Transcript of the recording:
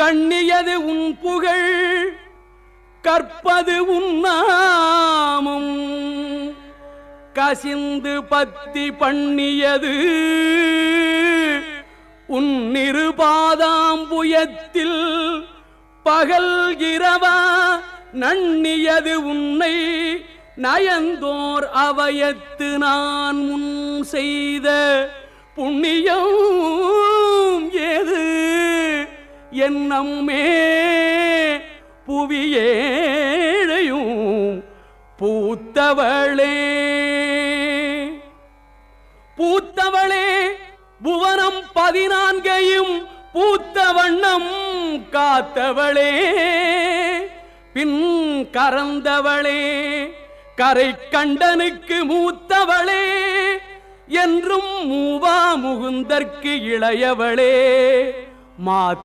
கண்ணியது உன் புகழ் கற்பது உன்னாமும் கசிந்து பத்தி பண்ணியது உன் நிருபாதாம்புயத்தில் பகல் இரவா நன்னியது உன்னை நயந்தோர் அவையத்து நான் முன் செய்த புண்ணியம் ஏது என்னம்மே புவியேழையும் பூத்தவளே பூத்தவளே புவனம் 14 பூத்த வண்ணம் காத்தவளே பின் கறந்தவளே கரை கண்டனுக்கு மூத்தவளே என்றும் மூவா முகுந்தற்கு இளையவளே மா